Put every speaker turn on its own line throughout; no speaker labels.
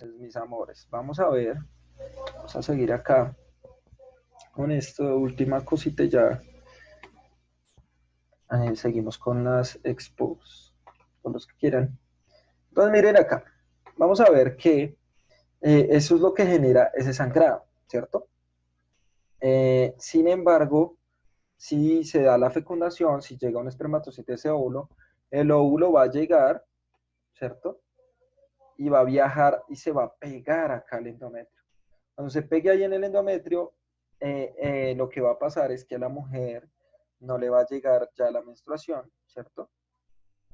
Entonces, mis amores, vamos a ver, vamos a seguir acá con esta última cosita y ya seguimos con las expos, con los que quieran. Entonces, miren acá, vamos a ver que eso es lo que genera ese sangrado, ¿cierto? Sin embargo, si se da la fecundación, si llega un espermatozoide a ese óvulo, el óvulo va a llegar, ¿cierto? Y va a viajar y se va a pegar acá al endometrio. Cuando se pegue ahí en el endometrio, lo que va a pasar es que a la mujer no le va a llegar ya la menstruación, ¿cierto?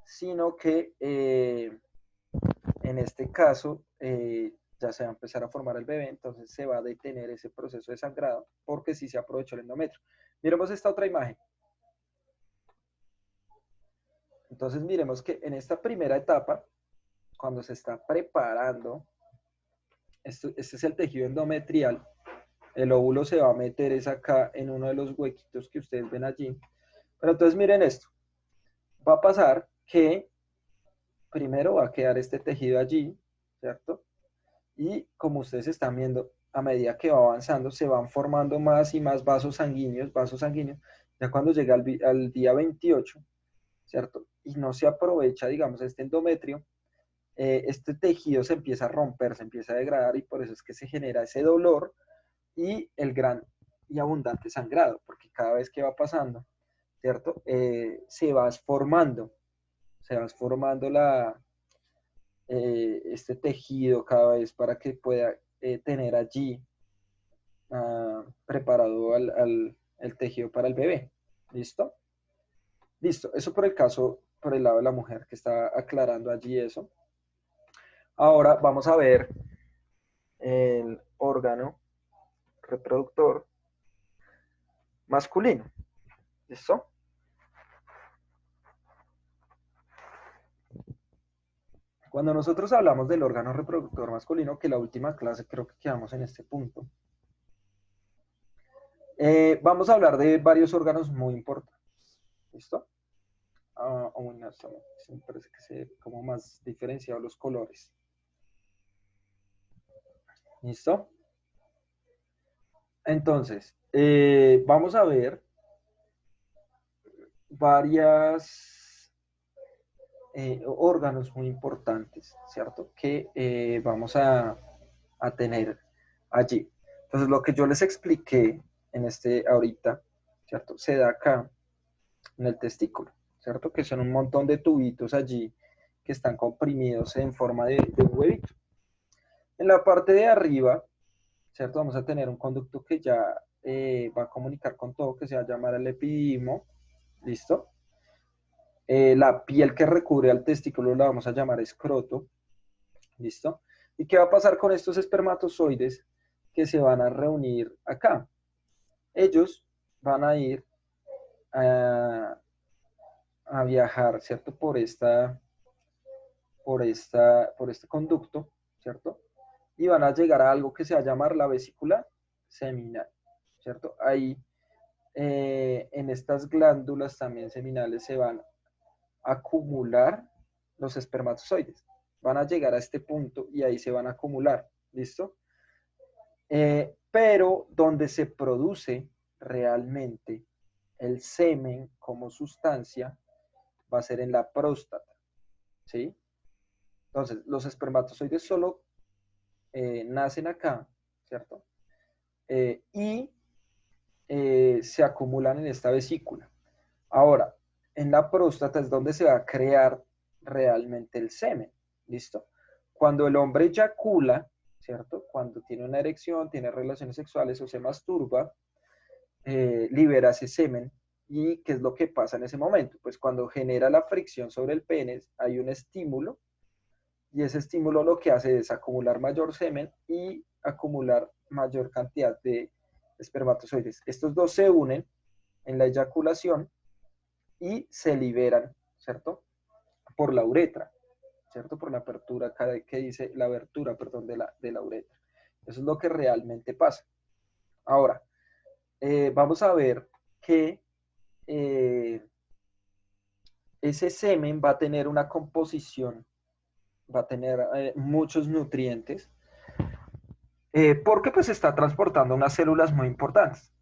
Sino que en este caso ya se va a empezar a formar el bebé, entonces se va a detener ese proceso de sangrado porque sí se aprovechó el endometrio. Miremos esta otra imagen. Entonces miremos que en esta primera etapa, cuando se está preparando, este es el tejido endometrial, el óvulo se va a meter es acá en uno de los huequitos que ustedes ven allí. Pero entonces miren esto, va a pasar que primero va a quedar este tejido allí, ¿cierto? Y como ustedes están viendo, a medida que va avanzando, se van formando más y más vasos sanguíneos. Ya cuando llega al día 28, ¿cierto? Y no se aprovecha, digamos, este endometrio, este tejido se empieza a romper, se empieza a degradar y por eso es que se genera ese dolor y el gran y abundante sangrado, porque cada vez que va pasando, ¿cierto? Se va formando este tejido cada vez para que pueda tener allí preparado el tejido para el bebé. ¿Listo? Listo. Eso por el caso, por el lado de la mujer que está aclarando allí eso. Ahora vamos a ver el órgano reproductor masculino. ¿Listo? Cuando nosotros hablamos del órgano reproductor masculino, que la última clase creo que quedamos en este punto, vamos a hablar de varios órganos muy importantes. ¿Listo? Bueno, me parece que se como más diferenciado los colores. ¿Listo? Entonces, vamos a ver varias órganos muy importantes, ¿cierto? Que vamos a tener allí. Entonces, lo que yo les expliqué en ahorita, ¿cierto? Se da acá en el testículo, ¿cierto? Que son un montón de tubitos allí que están comprimidos en forma de un huevito. En la parte de arriba, ¿cierto? Vamos a tener un conducto que ya va a comunicar con todo, que se va a llamar el epidimo, ¿listo? La piel que recubre al testículo la vamos a llamar escroto, ¿listo? ¿Y qué va a pasar con estos espermatozoides que se van a reunir acá? Ellos van a ir a viajar, ¿cierto? Por este conducto, ¿cierto? Y van a llegar a algo que se va a llamar la vesícula seminal, ¿cierto? Ahí en estas glándulas también seminales se van a acumular los espermatozoides. Van a llegar a este punto y ahí se van a acumular, ¿listo? Pero donde se produce realmente el semen como sustancia va a ser en la próstata, ¿sí? Entonces, los espermatozoides solo nacen acá, ¿cierto? Y se acumulan en esta vesícula. Ahora, en la próstata es donde se va a crear realmente el semen, ¿listo? Cuando el hombre eyacula, ¿cierto? Cuando tiene una erección, tiene relaciones sexuales o se masturba, libera ese semen. ¿Y qué es lo que pasa en ese momento? Pues cuando genera la fricción sobre el pene, hay un estímulo y ese estímulo lo que hace es acumular mayor semen y acumular mayor cantidad de espermatozoides. Estos dos se unen en la eyaculación y se liberan, ¿cierto? Por la uretra, ¿cierto? Por la apertura que dice, la abertura, perdón, de la uretra. Eso es lo que realmente pasa. Ahora, vamos a ver que ese semen va a tener una composición, va a tener muchos nutrientes, porque pues está transportando unas células muy importantes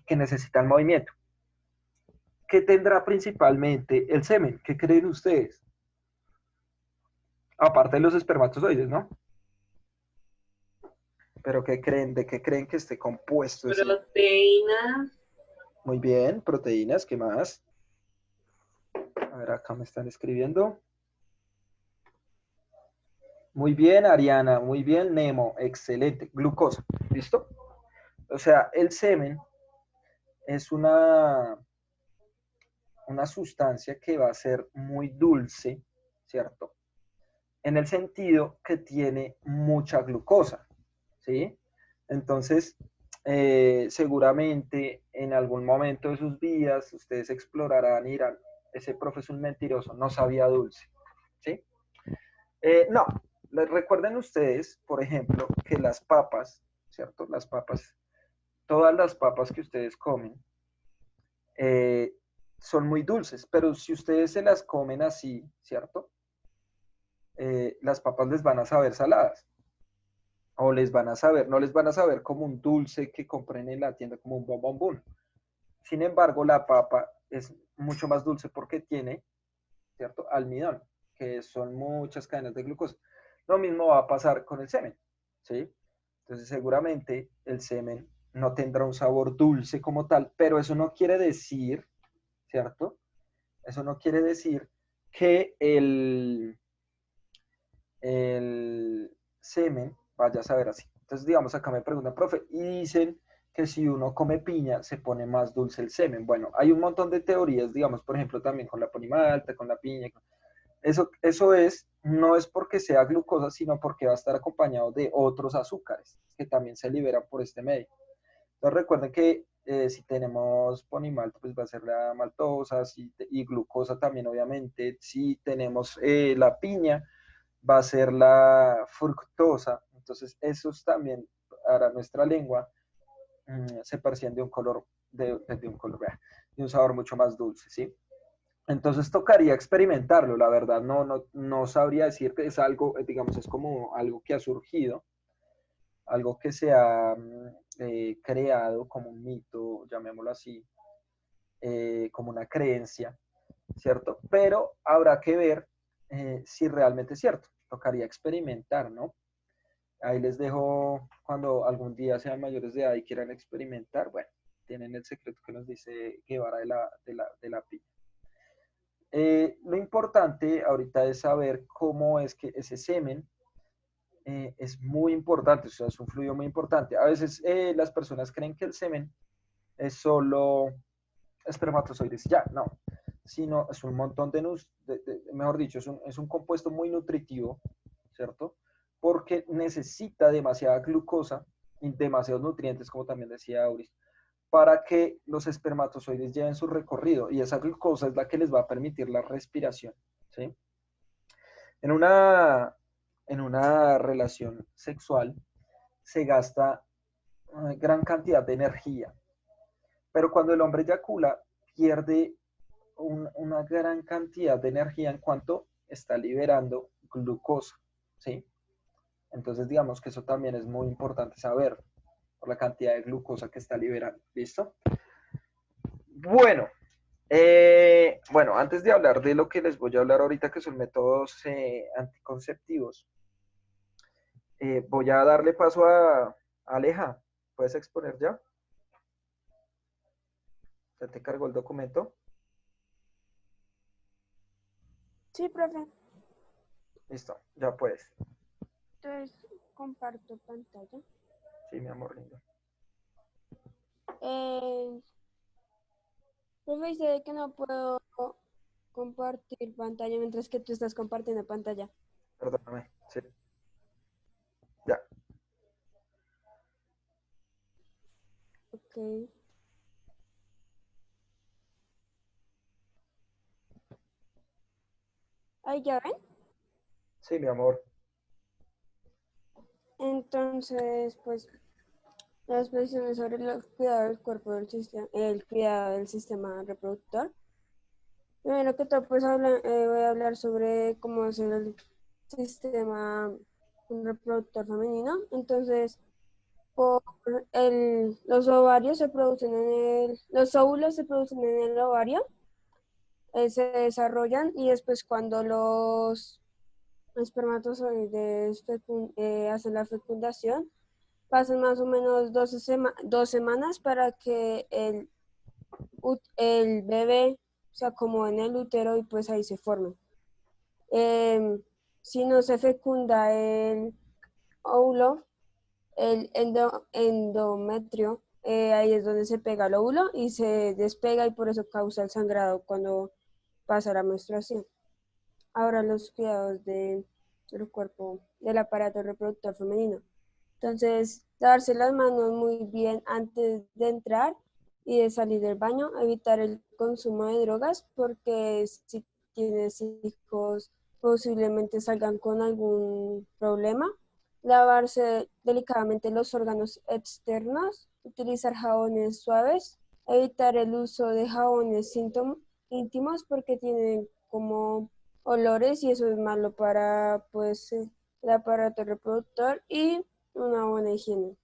que necesitan movimiento. ¿Qué tendrá principalmente el semen? ¿Qué creen ustedes? Aparte de los espermatozoides, ¿no? Pero ¿qué creen? ¿De qué creen que esté compuesto ese?
Proteínas.
Muy bien, proteínas, ¿qué más? A ver, acá me están escribiendo. Muy bien, Ariana, muy bien, Nemo, excelente. Glucosa, ¿listo? O sea, el semen es una sustancia que va a ser muy dulce, ¿cierto? En el sentido que tiene mucha glucosa, ¿sí? Entonces, seguramente en algún momento de sus vidas ustedes explorarán y dirán, ese profe es un mentiroso, no sabía dulce, ¿sí? No, les recuerden ustedes, por ejemplo, que las papas, ¿cierto? Las papas, todas las papas que ustedes comen, eh, son muy dulces, pero si ustedes se las comen así, ¿cierto? Las papas les van a saber saladas, o les van a saber, no les van a saber como un dulce que compren en la tienda, como un bombón. Sin embargo, la papa es mucho más dulce porque tiene, ¿cierto? Almidón, que son muchas cadenas de glucosa. Lo mismo va a pasar con el semen, ¿sí? Entonces, seguramente el semen no tendrá un sabor dulce como tal, pero eso no quiere decir, ¿cierto? Eso no quiere decir que el semen vaya a saber así. Entonces, digamos, acá me pregunta, profe, y dicen que si uno come piña se pone más dulce el semen. Bueno, hay un montón de teorías, digamos, por ejemplo, también con la ponimalta, con la piña. Eso no es porque sea glucosa, sino porque va a estar acompañado de otros azúcares que también se liberan por este medio. Entonces recuerden que si tenemos ponimalta, pues va a ser la maltosa y glucosa también, obviamente. Si tenemos la piña, va a ser la fructosa. Entonces, esos también para nuestra lengua se perciben de un color, de un color, de un sabor mucho más dulce, ¿sí? Entonces tocaría experimentarlo, la verdad, no sabría decir que es algo, digamos, es como algo que ha surgido, algo que se ha creado como un mito, llamémoslo así, como una creencia, ¿cierto? Pero habrá que ver si realmente es cierto, tocaría experimentar, ¿no? Ahí les dejo cuando algún día sean mayores de edad y quieran experimentar, bueno, tienen el secreto que nos dice Guevara de la piña. Lo importante ahorita es saber cómo es que ese semen es muy importante, o sea, es un fluido muy importante. A veces las personas creen que el semen es solo espermatozoides, ya, no, sino es un montón mejor dicho, es un compuesto muy nutritivo, ¿cierto? Porque necesita demasiada glucosa y demasiados nutrientes, como también decía Auris, para que los espermatozoides lleven su recorrido y esa glucosa es la que les va a permitir la respiración, ¿sí? En una relación sexual se gasta una gran cantidad de energía, pero cuando el hombre eyacula pierde una gran cantidad de energía en cuanto está liberando glucosa, ¿sí? Entonces digamos que eso también es muy importante saber por la cantidad de glucosa que está liberando, ¿listo? Bueno, bueno, antes de hablar de lo que les voy a hablar ahorita, que son métodos anticonceptivos, voy a darle paso a Aleja. ¿Puedes exponer ya? ¿Ya te cargó el documento?
Sí, profe.
Listo, ya puedes.
Entonces, comparto pantalla.
Sí, mi amor lindo.
Eh, profe, dice que no puedo compartir pantalla mientras que tú estás compartiendo pantalla.
Perdóname. Sí, ya.
Ok. Ahí ya ven.
Sí, mi amor.
Entonces, pues, las posiciones sobre el cuidado del cuerpo del sistema, el cuidado del sistema reproductor. Primero que todo, pues voy a hablar sobre cómo es el sistema reproductor femenino. Entonces, por los ovarios se producen los óvulos se producen en el ovario, se desarrollan y después cuando los espermatozoides hacen la fecundación, pasan más o menos 2 semanas para que el bebé se acomode en el útero y pues ahí se forme. Si no se fecunda el óvulo, el endometrio, ahí es donde se pega el óvulo y se despega y por eso causa el sangrado cuando pasa la menstruación. Ahora los cuidados del cuerpo, del aparato reproductor femenino. Entonces, lavarse las manos muy bien antes de entrar y de salir del baño, evitar el consumo de drogas porque si tienes hijos posiblemente salgan con algún problema. Lavarse delicadamente los órganos externos, utilizar jabones suaves, evitar el uso de jabones íntimos porque tienen como olores y eso es malo para pues el aparato reproductor y una buena higiene.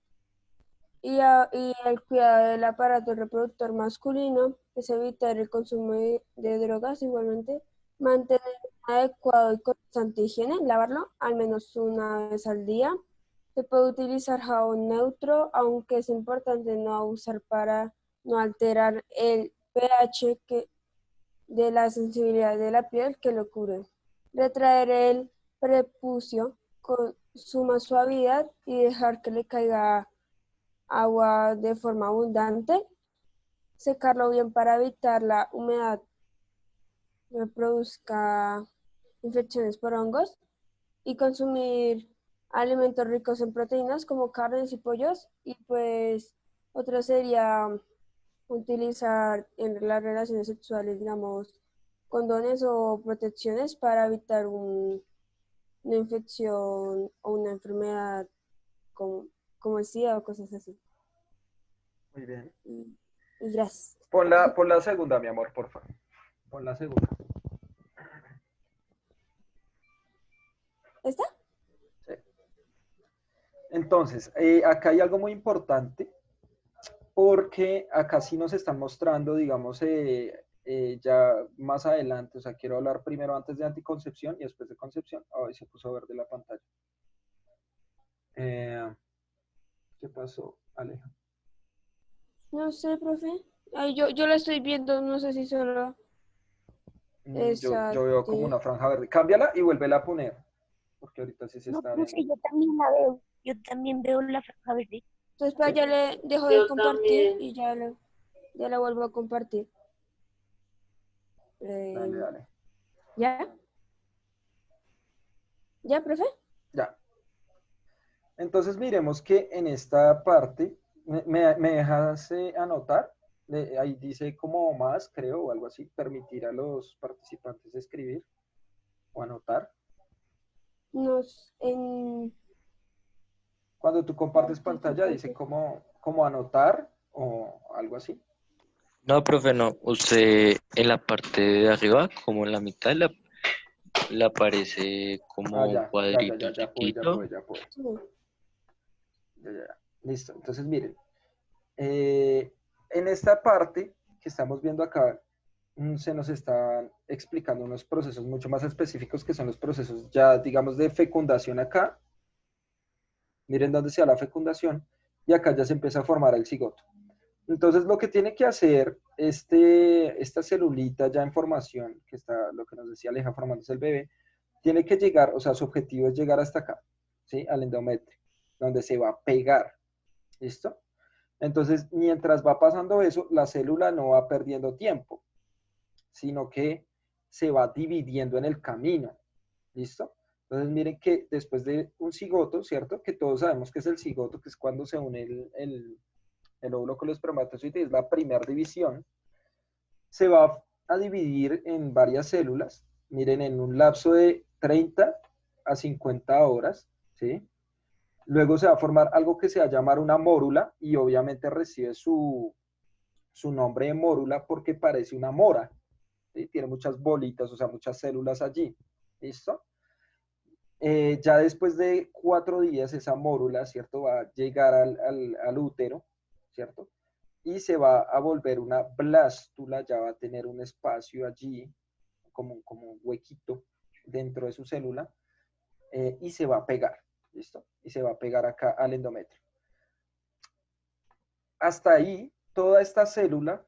Y el cuidado del aparato reproductor masculino es evitar el consumo de drogas igualmente, mantener un adecuado y constante higiene, lavarlo al menos una vez al día. Se puede utilizar jabón neutro, aunque es importante no abusar para no alterar el pH de la sensibilidad de la piel que lo cubre. Retraer el prepucio con suma suavidad y dejar que le caiga agua de forma abundante. Secarlo bien para evitar la humedad que produzca infecciones por hongos. Y consumir alimentos ricos en proteínas como carnes y pollos. Y pues otro sería utilizar en las relaciones sexuales, digamos, condones o protecciones para evitar una infección o una enfermedad como el SIDA o cosas así.
Muy bien.
Y gracias.
Pon la segunda, mi amor, por favor. Pon la segunda.
¿Está?
Sí. Entonces, acá hay algo muy importante porque acá sí nos están mostrando, digamos, ya más adelante, o sea, quiero hablar primero antes de anticoncepción y después de concepción. Ay, se puso verde la pantalla. ¿Qué pasó, Aleja?
No sé, profe. Ay, yo la estoy viendo, no sé si solo esa.
Yo veo como una franja verde. Cámbiala y vuélvela a poner, porque ahorita sí se
No,
está
profe,
viendo.
yo también la veo. Yo también veo la franja verde.
Entonces, para
¿Sí?
ya le dejo de compartir y ya la vuelvo a compartir.
Dale, dale.
¿Ya? ¿Ya, profe?
Ya. Entonces miremos que en esta parte, me dejas anotar? Ahí dice como más, creo, o algo así, permitir a los participantes escribir o anotar. Cuando tú compartes pantalla dice como anotar o algo así.
No, profe, no. Usted en la parte de arriba, como en la mitad, le aparece
Ah,
como un
ya
cuadrito
pude.
chiquito.
Sí.
Ya. Listo. Entonces miren, en esta parte que estamos viendo acá, se nos están explicando unos procesos mucho más específicos que son los procesos ya, digamos, de fecundación acá. Miren dónde se da la fecundación y acá ya se empieza a formar el cigoto. Entonces, lo que tiene que hacer esta celulita ya en formación, que está lo que nos decía Aleja, formándose el bebé, tiene que llegar, o sea, su objetivo es llegar hasta acá, ¿sí? Al endometrio, donde se va a pegar, ¿listo? Entonces, mientras va pasando eso, la célula no va perdiendo tiempo, sino que se va dividiendo en el camino, ¿listo? Entonces, miren que después de un cigoto, ¿cierto? Que todos sabemos que es el cigoto, que es cuando se une el óvulo con los espermatozoides, es la primera división, se va a dividir en varias células, miren, en un lapso de 30 a 50 horas, ¿sí? Luego se va a formar algo que se va a llamar una mórula y obviamente recibe su nombre de mórula porque parece una mora, ¿sí? Tiene muchas bolitas, o sea, muchas células allí, ¿listo? Ya después de 4 días esa mórula, ¿cierto? Va a llegar al útero, ¿cierto? Y se va a volver una blástula, ya va a tener un espacio allí, como un huequito dentro de su célula, y se va a pegar, ¿listo? Y se va a pegar acá al endometrio. Hasta ahí, toda esta célula,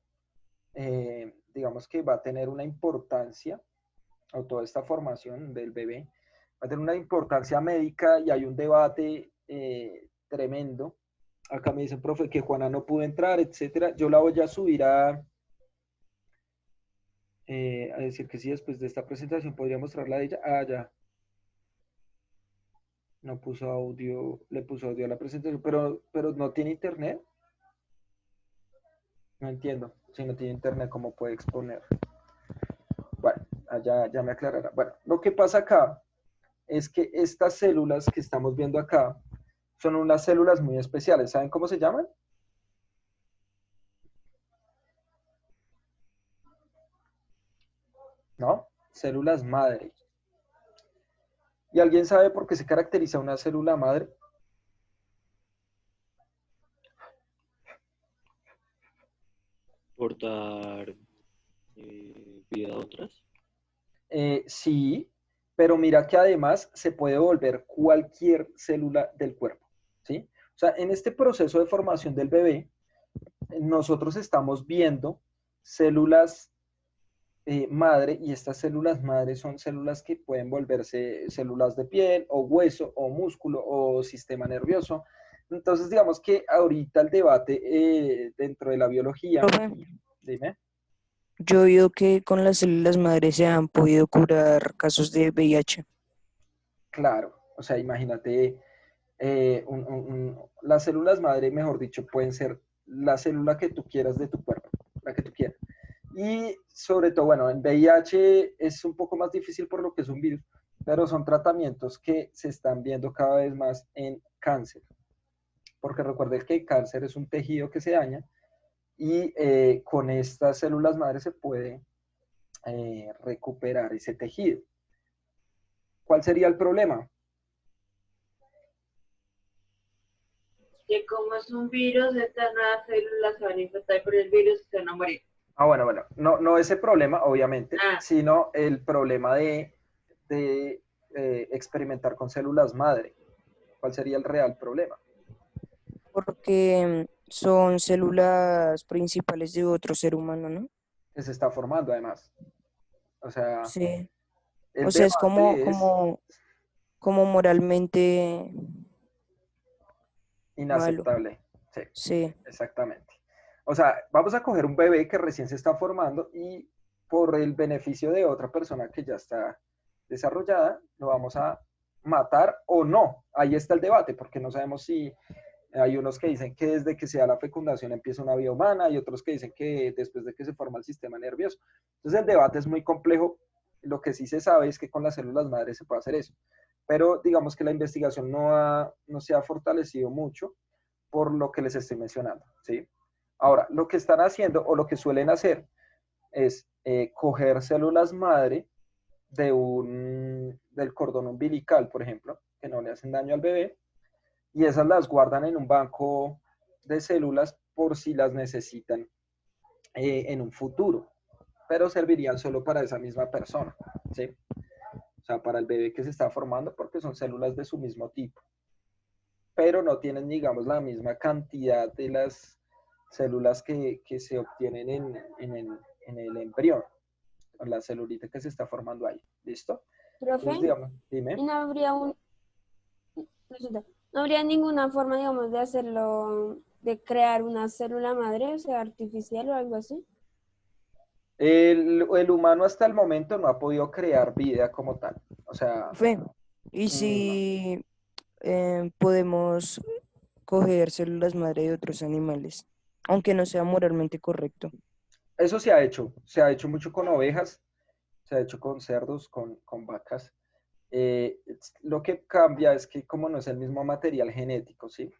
digamos que va a tener una importancia, o toda esta formación del bebé, va a tener una importancia médica y hay un debate tremendo. Acá me dicen, profe, que Juana no pudo entrar, etcétera. Yo la voy a subir a decir que sí, después de esta presentación podría mostrarla a ella. Ah, ya. No puso audio, le puso audio a la presentación, pero no tiene internet. No entiendo. Si no tiene internet, ¿cómo puede exponer? Bueno, allá ya me aclarará. Bueno, lo que pasa acá es que estas células que estamos viendo acá son unas células muy especiales. ¿Saben cómo se llaman? ¿No? Células madre. ¿Y alguien sabe por qué se caracteriza una célula madre?
Por dar vida a otras.
Sí, pero mira que además se puede volver cualquier célula del cuerpo, ¿sí? O sea, en este proceso de formación del bebé, nosotros estamos viendo células madre y estas células madre son células que pueden volverse células de piel o hueso o músculo o sistema nervioso. Entonces, digamos que ahorita el debate dentro de la biología,
Profe,
dime.
yo he oído que con las células madres se han podido curar casos de VIH.
Claro, o sea, imagínate, las células madre, mejor dicho, pueden ser la célula que tú quieras de tu cuerpo, la que tú quieras. Y sobre todo, bueno, en VIH es un poco más difícil por lo que es un virus, pero son tratamientos que se están viendo cada vez más en cáncer. Porque recuerden que el cáncer es un tejido que se daña y con estas células madre se puede recuperar ese tejido. ¿Cuál sería el problema?
Que como es un virus, estas nuevas células se van a infectar por el virus y se van a morir.
Bueno, no ese problema, obviamente,
Ah.
sino el problema de experimentar con células madre. ¿Cuál sería el real problema?
Porque son células principales de otro ser humano, ¿no?
Que se está formando además. O sea,
Sí.
el
O sea, es
debate es
como moralmente malo.
inaceptable. Sí,
Sí.
exactamente. O sea, vamos a coger un bebé que recién se está formando y por el beneficio de otra persona que ya está desarrollada, lo vamos a matar o no. Ahí está el debate, porque no sabemos si hay unos que dicen que desde que se da la fecundación empieza una vida humana y otros que dicen que después de que se forma el sistema nervioso. Entonces el debate es muy complejo. Lo que sí se sabe es que con las células madres se puede hacer eso. Pero digamos que la investigación no se ha fortalecido mucho por lo que les estoy mencionando, ¿sí? Ahora, lo que están haciendo o lo que suelen hacer es coger células madre del cordón umbilical, por ejemplo, que no le hacen daño al bebé, y esas las guardan en un banco de células por si las necesitan en un futuro, pero servirían solo para esa misma persona, ¿sí? O sea, para el bebé que se está formando porque son células de su mismo tipo, pero no tienen, digamos, la misma cantidad de las células que se obtienen en el embrión, la celulita que se está formando ahí, ¿listo?
Profe,
Entonces, digamos, dime.
¿y no habría ninguna forma, digamos, de hacerlo, de crear una célula madre, o sea, artificial o algo así?
El humano hasta el momento no ha podido crear vida como tal. O sea,
Profe, ¿y
no.
si podemos coger células madre de otros animales? Aunque no sea moralmente correcto.
Eso se ha hecho mucho con ovejas, se ha hecho con cerdos, con vacas. Lo que cambia es que como no es el mismo material genético, ¿sí?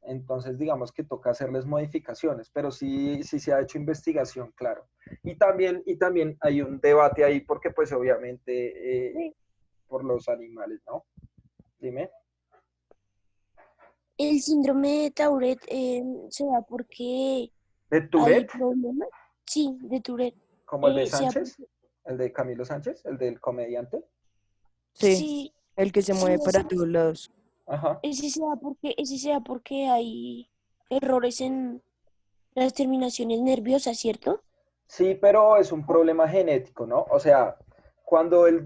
Entonces digamos que toca hacerles modificaciones, pero sí se ha hecho investigación, claro. Y también hay un debate ahí porque pues obviamente por los animales, ¿no? Dime.
El síndrome de Tourette se da porque
¿De
hay
Tourette?
problemas. Sí, de Tourette.
¿Como el de
Se da
Sánchez? ¿El de Camilo Sánchez? ¿El del comediante?
Sí,
sí,
el que se
sí,
mueve para todos lados.
Ajá.
ese se da porque hay errores en las terminaciones nerviosas, ¿cierto?
Sí, pero es un problema genético, ¿no? O sea, cuando él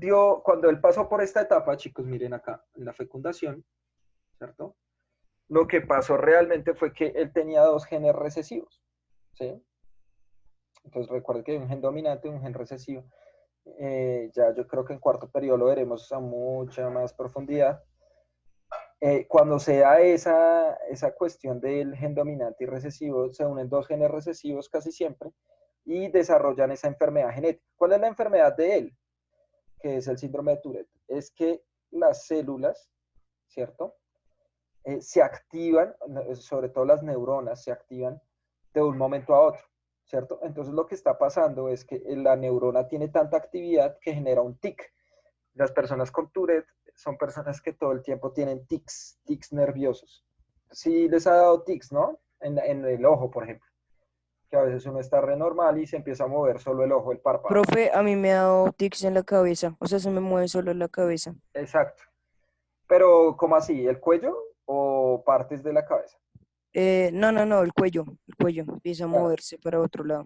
pasó por esta etapa, chicos, miren acá, en la fecundación, ¿cierto? Lo que pasó realmente fue que él tenía dos genes recesivos, ¿sí? Entonces recuerden que hay un gen dominante y un gen recesivo. Ya yo creo que en cuarto periodo lo veremos a mucha más profundidad. Cuando se da esa cuestión del gen dominante y recesivo, se unen dos genes recesivos casi siempre y desarrollan esa enfermedad genética. ¿Cuál es la enfermedad de él? Que es el síndrome de Tourette. Es que las células, ¿cierto? Se activan, sobre todo las neuronas, se activan de un momento a otro, ¿cierto? Entonces lo que está pasando es que la neurona tiene tanta actividad que genera un tic. Las personas con Tourette son personas que todo el tiempo tienen tics nerviosos. Sí les ha dado tics, ¿no? En el ojo, por ejemplo, que a veces uno está re normal y se empieza a mover solo el ojo, el párpado.
Profe, a mí me ha dado tics en la cabeza, o sea, se me mueve solo la cabeza.
Exacto. Pero, ¿cómo así? ¿El cuello o partes de la cabeza?
No, el cuello empieza a
Bueno,
moverse para otro lado.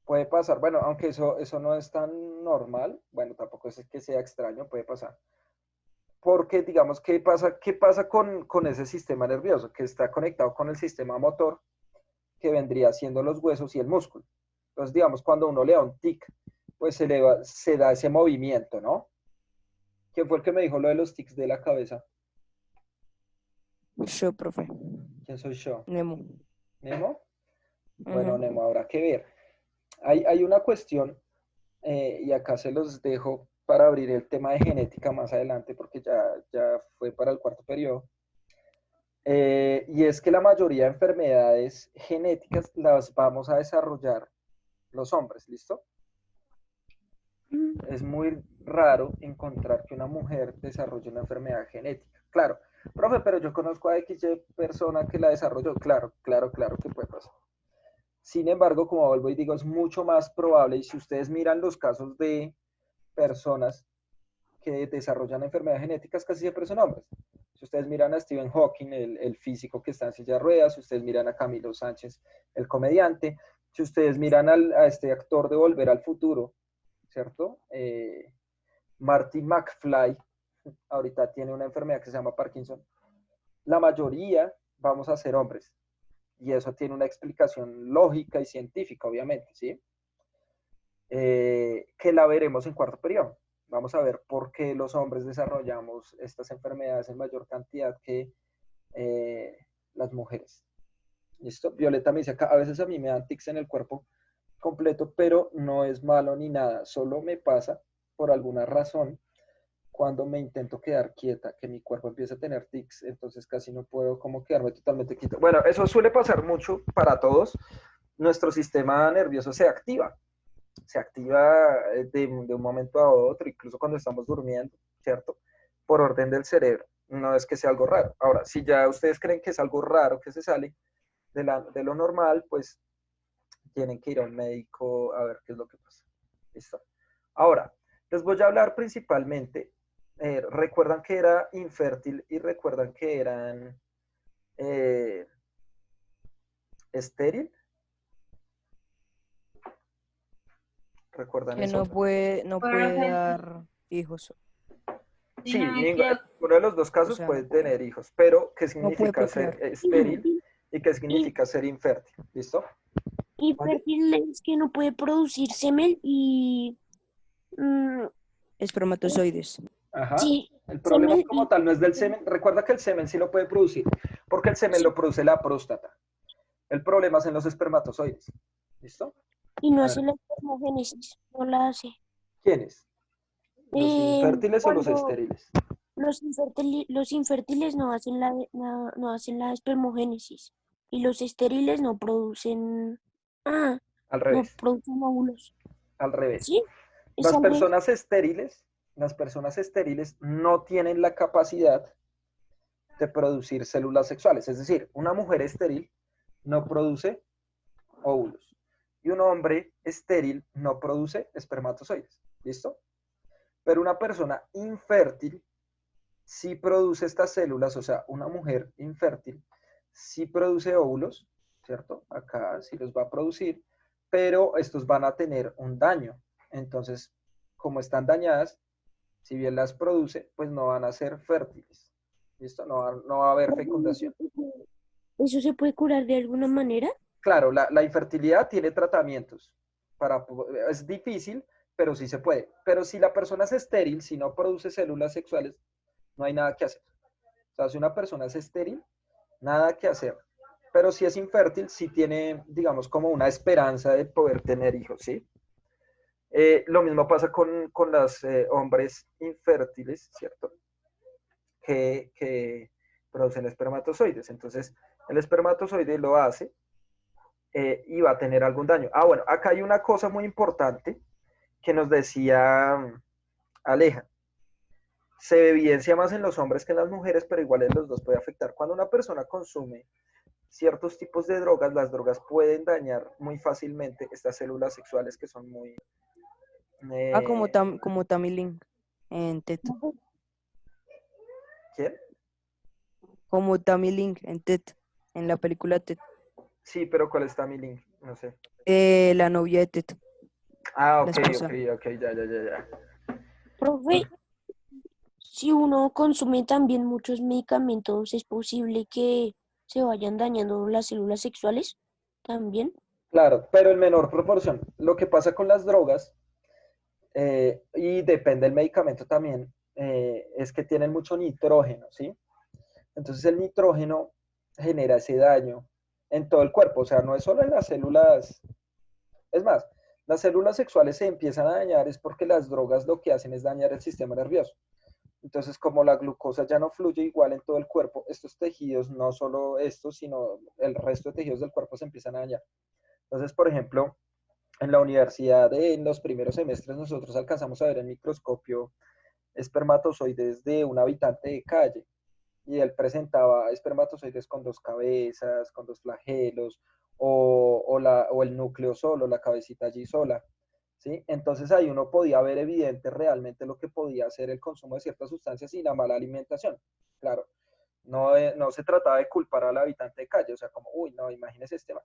puede pasar. Bueno, aunque eso no es tan normal, bueno, tampoco es que sea extraño, puede pasar. Porque, digamos, qué pasa con ese sistema nervioso? Que está conectado con el sistema motor, que vendría siendo los huesos y el músculo. Entonces, digamos, cuando uno le da un tic, pues se da ese movimiento, ¿no? ¿Quién fue el que me dijo lo de los tics de la cabeza?
Yo, profe,
¿Quién soy yo?
Nemo.
¿Nemo? Bueno,
Ujú.
Nemo, habrá que ver. Hay una cuestión, y acá se los dejo para abrir el tema de genética más adelante, porque ya fue para el cuarto periodo. Y es que la mayoría de enfermedades genéticas las vamos a desarrollar los hombres, ¿listo? Es muy raro encontrar que una mujer desarrolle una enfermedad genética. Claro, profe, pero yo conozco a XY persona que la desarrolló. Claro que puede pasar. Sin embargo, como vuelvo y digo, es mucho más probable, y si ustedes miran los casos de personas que desarrollan enfermedades genéticas, casi siempre son hombres. Si ustedes miran a Stephen Hawking, el físico que está en silla de ruedas, si ustedes miran a Camilo Sánchez, el comediante, si ustedes miran a este actor de Volver al Futuro, ¿cierto? Marty McFly, ahorita tiene una enfermedad que se llama Parkinson. La mayoría vamos a ser hombres. Y eso tiene una explicación lógica y científica, obviamente, ¿sí? Que la veremos en cuarto periodo. Vamos a ver por qué los hombres desarrollamos estas enfermedades en mayor cantidad que las mujeres. ¿Listo? Violeta me dice acá, a veces a mí me dan tics en el cuerpo completo, pero no es malo ni nada, solo me pasa por alguna razón cuando me intento quedar quieta, que mi cuerpo empieza a tener tics, entonces casi no puedo como quedarme totalmente quieto. Bueno, eso suele pasar mucho para todos. Nuestro sistema nervioso se activa de un momento a otro, incluso cuando estamos durmiendo, ¿cierto? Por orden del cerebro. No es que sea algo raro. Ahora, si ya ustedes creen que es algo raro que se sale de lo normal, pues tienen que ir a un médico a ver qué es lo que pasa. ¿Listo? Ahora, les voy a hablar principalmente, recuerdan que era infértil y recuerdan que eran estéril. ¿Recuerdan
Que
eso?
no
Bueno,
puede dar hijos,
Sí,
dinámica,
ninguno de los dos
o
casos
sea,
puede tener hijos, pero ¿qué
no puede
significa ser
procrear.
estéril y qué
Y,
significa ser infértil? ¿Listo?
y
¿Vale?
fértil es que no puede producir semen y mm,
Espermatozoides.
Ajá.
sí,
El problema
semen
como tal no es del semen. Recuerda que el semen sí lo puede producir, porque el semen
sí,
lo produce la próstata. El problema es en los espermatozoides. ¿Listo?
y no
A
hace
ver,
la espermogénesis, no la hace.
¿quiénes? ¿Los infértiles o los
Cuando
estériles?
los infértiles no hacen la espermogénesis y los estériles ah,
Al
no
revés.
producen óvulos.
Al revés.
¿Sí? ¿Es
Las
al revés?
personas estériles las personas estériles no tienen la capacidad de producir células sexuales. Es decir, una mujer estéril no produce óvulos y un hombre estéril no produce espermatozoides. ¿Listo? Pero una persona infértil sí produce estas células, o sea, una mujer infértil sí produce óvulos, ¿cierto? Acá sí los va a producir, pero estos van a tener un daño. Entonces, como están dañadas, si bien las produce, pues no van a ser fértiles. ¿Listo? No va a haber fecundación.
¿Eso se puede curar de alguna manera?
Claro, la infertilidad tiene tratamientos. Es difícil, pero sí se puede. Pero si la persona es estéril, si no produce células sexuales, no hay nada que hacer. O sea, si una persona es estéril, nada que hacer. Pero si es infértil, sí tiene, digamos, como una esperanza de poder tener hijos, ¿sí? Lo mismo pasa con los hombres infértiles, ¿cierto? Que producen espermatozoides. Entonces, el espermatozoide lo hace y va a tener algún daño. Ah, bueno, acá hay una cosa muy importante que nos decía Aleja. Se evidencia más en los hombres que en las mujeres, pero igual en los dos puede afectar. Cuando una persona consume ciertos tipos de drogas, las drogas pueden dañar muy fácilmente estas células sexuales que son muy...
Como,
Eh,
como Tammy Lynn en TED.
¿Quién?
Como Tammy Lynn en TED, en la película TED.
Sí, pero ¿cuál está mi link? No sé.
La novia de TED,
Ah,
la
ok,
esposa.
ya.
Profe, si uno consume también muchos medicamentos, ¿es posible que se vayan dañando las células sexuales también?
Claro, pero en menor proporción. Lo que pasa con las drogas, y depende del medicamento también, es que tienen mucho nitrógeno, ¿sí? Entonces el nitrógeno genera ese daño en todo el cuerpo, o sea, no es solo en las células, es más, las células sexuales se empiezan a dañar es porque las drogas lo que hacen es dañar el sistema nervioso. Entonces, como la glucosa ya no fluye igual en todo el cuerpo, estos tejidos, no solo estos, sino el resto de tejidos del cuerpo se empiezan a dañar. Entonces, por ejemplo, en la universidad, en los primeros semestres, nosotros alcanzamos a ver en microscopio espermatozoides de un habitante de calle. Y él presentaba espermatozoides con dos cabezas, con dos flagelos, o el núcleo solo, la cabecita allí sola. ¿Sí? Entonces ahí uno podía ver evidente realmente lo que podía hacer el consumo de ciertas sustancias y la mala alimentación. Claro, no se trataba de culpar al habitante de calle, o sea, como, uy, no, imagínese este, no.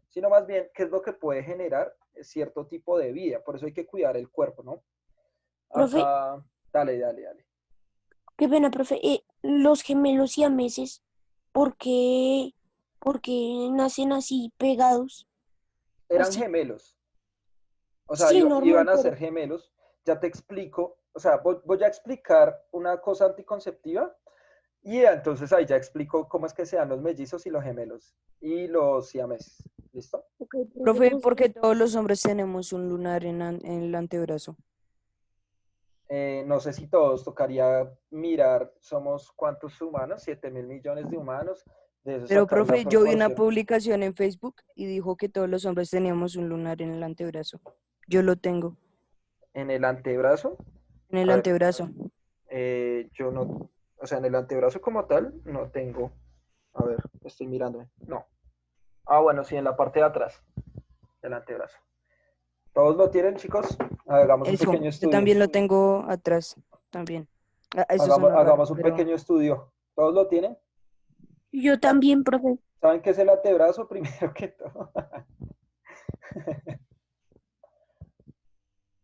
Sino más bien, ¿qué es lo que puede generar cierto tipo de vida? Por eso hay que cuidar el cuerpo, ¿no?
Profe,
Acá, dale.
qué pena, profe. Los gemelos siameses, ¿por qué, por qué nacen así pegados?
Eran
Así.
gemelos, o sea,
Sí, normal,
iban a
pero
ser gemelos, ya te explico, o sea, voy a explicar una cosa anticonceptiva y entonces ahí ya explico cómo es que se dan los mellizos y los gemelos y los siameses, ¿listo?
ok, profe,
Profe,
pues,
¿por qué todos los hombres tenemos un lunar en el antebrazo?
No sé si todos tocaría mirar, somos cuántos humanos, 7.000 millones de humanos, de eso
Pero,
sacar la
profe, yo vi una
proporción.
publicación en Facebook y dijo que todos los hombres teníamos un lunar en el antebrazo. Yo lo tengo,
En el antebrazo,
en
a
el
ver,
antebrazo.
yo no, o sea, en el antebrazo como tal, no tengo, a ver, estoy mirándome, no. Ah, bueno, sí, en la parte de atrás del antebrazo. ¿Todos lo tienen, chicos? Hagamos un
Eso,
pequeño
yo
estudio.
también lo tengo atrás, también. Eso suena raro,
Hagamos un
pero
pequeño estudio. ¿Todos lo tienen?
yo también, profe.
¿Saben qué es el antebrazo primero que todo?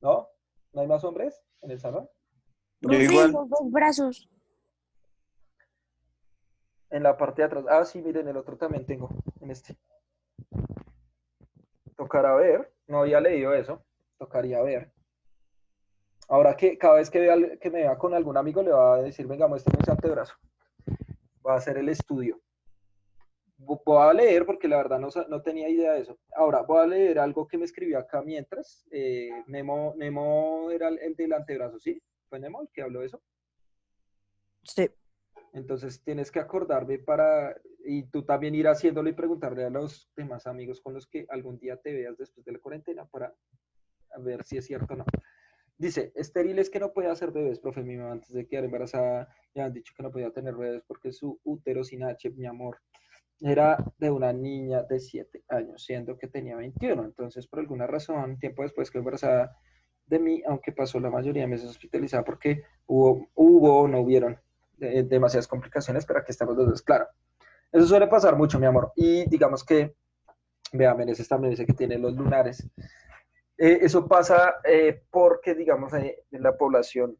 ¿No? ¿No hay más hombres en el salón?
Yo
Profe,
igual.
los dos brazos.
En la parte de atrás. Ah, sí, miren, el otro también tengo. En este. Tocará ver. No había leído eso. Tocaría ver. Ahora que cada vez que, que me vea con algún amigo le va a decir, venga, muéstrame ese antebrazo. Va a hacer el estudio. Voy a leer porque la verdad no tenía idea de eso. Ahora voy a leer algo que me escribió acá mientras. Nemo era el del antebrazo, ¿sí? ¿Fue Nemo el que habló de eso?
sí,
Entonces tienes que acordarme y tú también ir haciéndolo y preguntarle a los demás amigos con los que algún día te veas después de la cuarentena para ver si es cierto o no. Dice, estériles que no puede hacer bebés, profe. Mi mamá antes de quedar embarazada le han dicho que no podía tener bebés porque su útero sin H, mi amor, era de una niña de 7 años, siendo que tenía 21. Entonces, por alguna razón, tiempo después quedó embarazada de mí, aunque pasó la mayoría de meses hospitalizada porque no hubieron demasiadas complicaciones, pero aquí estamos los dos, claro. Eso suele pasar mucho, mi amor. Y digamos que, vea, Meneses también dice que tiene los lunares. Eso pasa porque, digamos, la población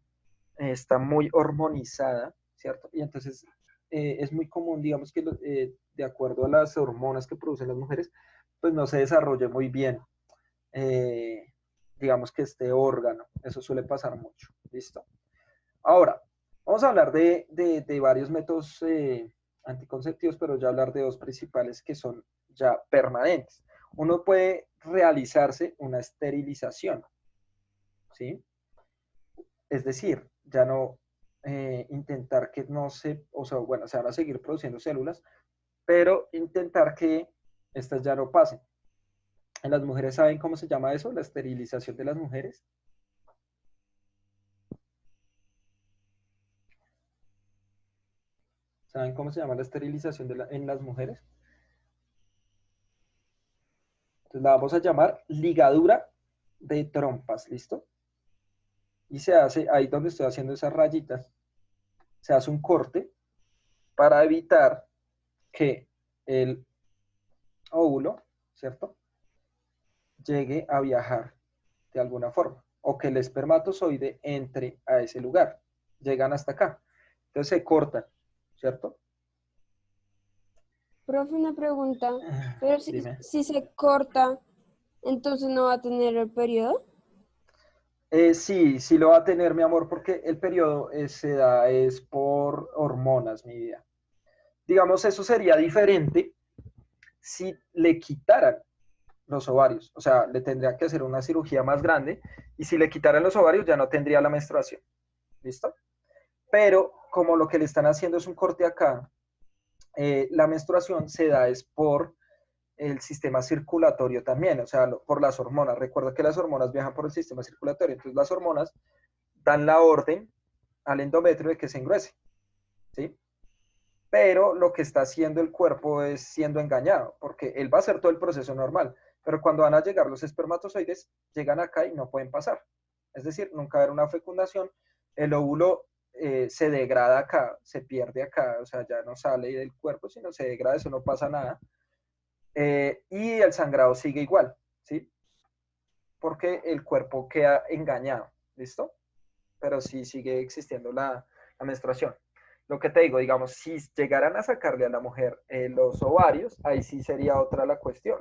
está muy hormonizada, ¿cierto? Y entonces es muy común, digamos, que de acuerdo a las hormonas que producen las mujeres, pues no se desarrolle muy bien, eh, digamos que este órgano. Eso suele pasar mucho, ¿listo? Ahora, vamos a hablar de varios métodos anticonceptivos, pero ya hablar de dos principales que son ya permanentes. Uno puede realizarse una esterilización, ¿sí? Es decir, ya no intentar que no se, o sea, bueno, se van a seguir produciendo células, pero intentar que estas ya no pasen. En las mujeres, ¿saben cómo se llama eso? La esterilización de las mujeres. ¿Saben cómo se llama la esterilización en las mujeres? Entonces la vamos a llamar ligadura de trompas, ¿listo? Y se hace, ahí donde estoy haciendo esas rayitas, se hace un corte para evitar que el óvulo, ¿cierto?, llegue a viajar de alguna forma, o que el espermatozoide entre a ese lugar. Llegan hasta acá. Entonces se cortan, ¿cierto?
Profe, una pregunta. Pero si,
Dime.
si se corta, entonces no va a tener el periodo.
Sí, sí lo va a tener, mi amor, porque el periodo se da es por hormonas, mi vida. Digamos, eso sería diferente si le quitaran los ovarios. O sea, le tendría que hacer una cirugía más grande y si le quitaran los ovarios ya no tendría la menstruación. ¿Listo? Pero como lo que le están haciendo es un corte acá, la menstruación se da es por el sistema circulatorio también, o sea, por las hormonas. Recuerda que las hormonas viajan por el sistema circulatorio, entonces las hormonas dan la orden al endometrio de que se engruese, ¿sí? Pero lo que está haciendo el cuerpo es siendo engañado, porque él va a hacer todo el proceso normal, pero cuando van a llegar los espermatozoides, llegan acá y no pueden pasar. Es decir, nunca va a haber una fecundación, el óvulo se degrada acá, se pierde acá, o sea, ya no sale del cuerpo, sino se degrada, eso no pasa nada. Y el sangrado sigue igual, ¿sí? Porque el cuerpo queda engañado, ¿listo? Pero sí sigue existiendo la menstruación. Lo que te digo, digamos, si llegaran a sacarle a la mujer los ovarios, ahí sí sería otra la cuestión.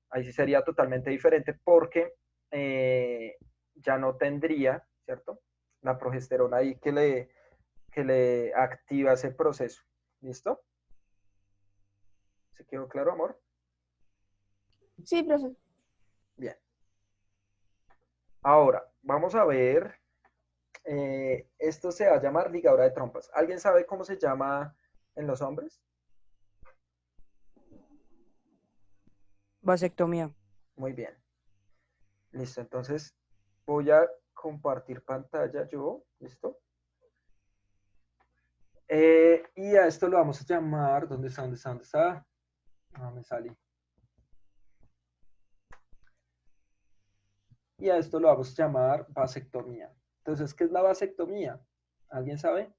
Ahí sí sería totalmente diferente porque ya no tendría, ¿cierto? La progesterona ahí que le activa ese proceso. ¿Listo? ¿Se quedó claro, amor?
Sí, profe.
Bien. Ahora, vamos a ver. Esto se va a llamar ligadura de trompas. ¿Alguien sabe cómo se llama en los hombres?
Vasectomía.
Muy bien. Listo, entonces voy a compartir pantalla yo. ¿Listo? Y a esto lo vamos a llamar. ¿Dónde está? ¿Dónde está? ¿Dónde está? No me salí. Y a esto lo vamos a llamar vasectomía. Entonces, ¿qué es la vasectomía? ¿Alguien sabe?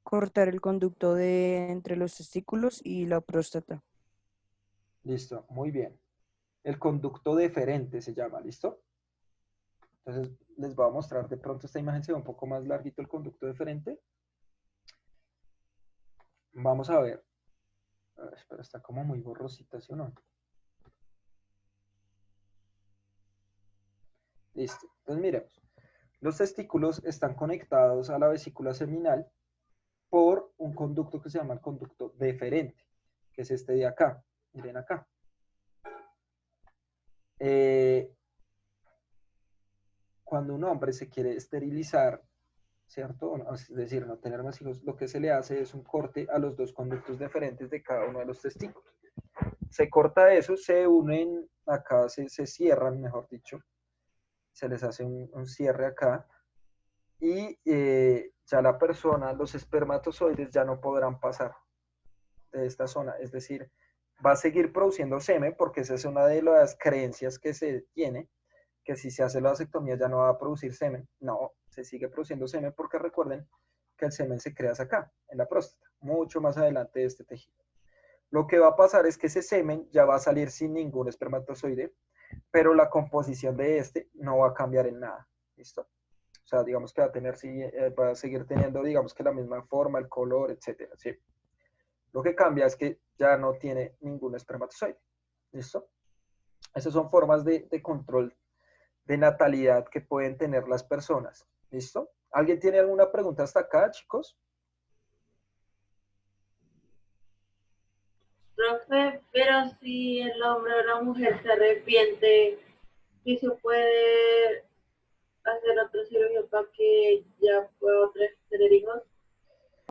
Cortar el conducto de entre los testículos y la próstata.
Listo, muy bien. El conducto deferente se llama, ¿listo? Entonces, les voy a mostrar de pronto esta imagen, se ve un poco más larguito el conducto deferente. Vamos a ver. Espera, está como muy borrosita, ¿sí o no? Listo. Entonces, miremos. Los testículos están conectados a la vesícula seminal por un conducto que se llama el conducto deferente, que es este de acá. Miren acá. Cuando un hombre se quiere esterilizar, ¿cierto? Es decir, no tener más hijos, lo que se le hace es un corte a los dos conductos deferentes de cada uno de los testículos. Se corta eso, se unen, acá se cierran, mejor dicho, se les hace un cierre acá y ya la persona, los espermatozoides ya no podrán pasar de esta zona, es decir, va a seguir produciendo semen porque esa es una de las creencias que se tiene, que si se hace la vasectomía ya no va a producir semen. No, se sigue produciendo semen porque recuerden que el semen se crea acá, en la próstata, mucho más adelante de este tejido. Lo que va a pasar es que ese semen ya va a salir sin ningún espermatozoide, pero la composición de este no va a cambiar en nada. ¿Listo? O sea, digamos que va a tener, va a seguir teniendo, digamos que la misma forma, el color, etcétera, ¿sí? Lo que cambia es que ya no tiene ningún espermatozoide. ¿Listo? Esas son formas de control de natalidad que pueden tener las personas. ¿Listo? ¿Alguien tiene alguna pregunta hasta acá, chicos?
Profe, pero si el hombre o la mujer se arrepiente, ¿sí se puede hacer otra cirugía para que ya pueda tener hijos?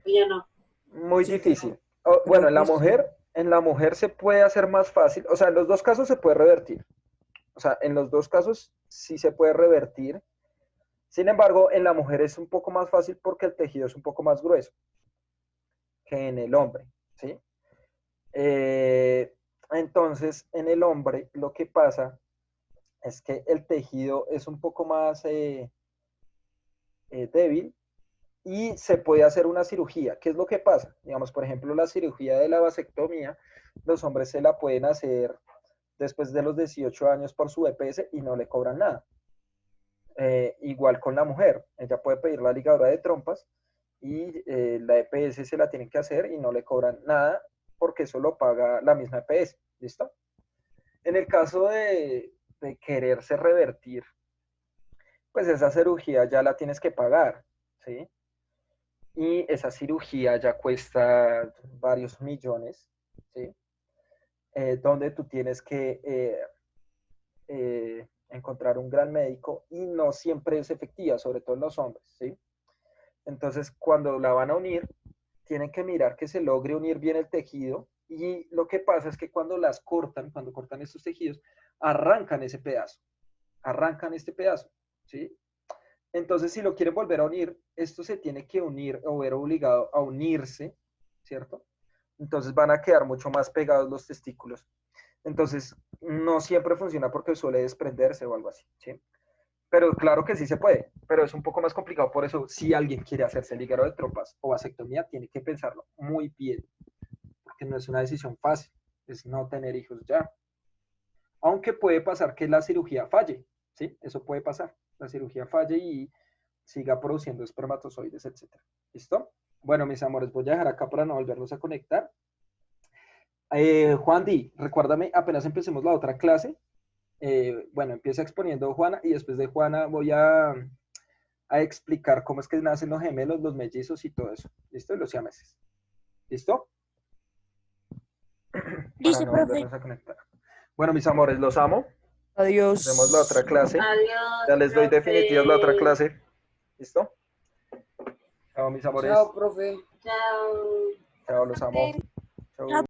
¿O ya no?
Muy
Sí,
difícil.
creo
Bueno,
que sí.
en la mujer se puede hacer más fácil. O sea, en los dos casos se puede revertir. O sea, en los dos casos sí se puede revertir. Sin embargo, en la mujer es un poco más fácil porque el tejido es un poco más grueso que en el hombre, ¿sí? Entonces, en el hombre lo que pasa es que el tejido es un poco más débil y se puede hacer una cirugía. ¿Qué es lo que pasa? Digamos, por ejemplo, la cirugía de la vasectomía, los hombres se la pueden hacer después de los 18 años por su EPS y no le cobran nada. Igual con la mujer, ella puede pedir la ligadura de trompas y la EPS se la tienen que hacer y no le cobran nada porque eso lo paga la misma EPS. ¿Listo? En el caso de quererse revertir, pues esa cirugía ya la tienes que pagar, ¿sí? Y esa cirugía ya cuesta varios millones, ¿sí? Donde tú tienes que encontrar un gran médico y no siempre es efectiva, sobre todo en los hombres, ¿sí? Entonces, cuando la van a unir, tienen que mirar que se logre unir bien el tejido y lo que pasa es que cuando cortan estos tejidos, arrancan ese pedazo, arrancan este pedazo, ¿sí? Entonces, si lo quieren volver a unir, esto se tiene que unir o ver obligado a unirse, ¿cierto? Entonces van a quedar mucho más pegados los testículos. Entonces, no siempre funciona porque suele desprenderse o algo así, ¿sí? Pero claro que sí se puede, pero es un poco más complicado. Por eso, si alguien quiere hacerse el hígado de trompas o vasectomía, tiene que pensarlo muy bien, porque no es una decisión fácil, es no tener hijos ya. Aunque puede pasar que la cirugía falle, ¿sí? Eso puede pasar. La cirugía falle y siga produciendo espermatozoides, etc. ¿Listo? Bueno, mis amores, voy a dejar acá para no volvernos a conectar. Juan Di, recuérdame, apenas empecemos la otra clase, bueno, empieza exponiendo Juana y después de Juana voy a explicar cómo es que nacen los gemelos, los mellizos y todo eso. ¿Listo? Y los siameses. ¿Listo? Para
Listo,
no
profe.
volvernos a conectar. Bueno, mis amores, los amo.
Adiós.
Nos vemos la otra clase.
Adiós,
Ya les doy
profe.
definitivas la otra clase. ¿Listo? Chao, mis amores.
Chao, profe.
Chao.
Chao, los amo. Chao.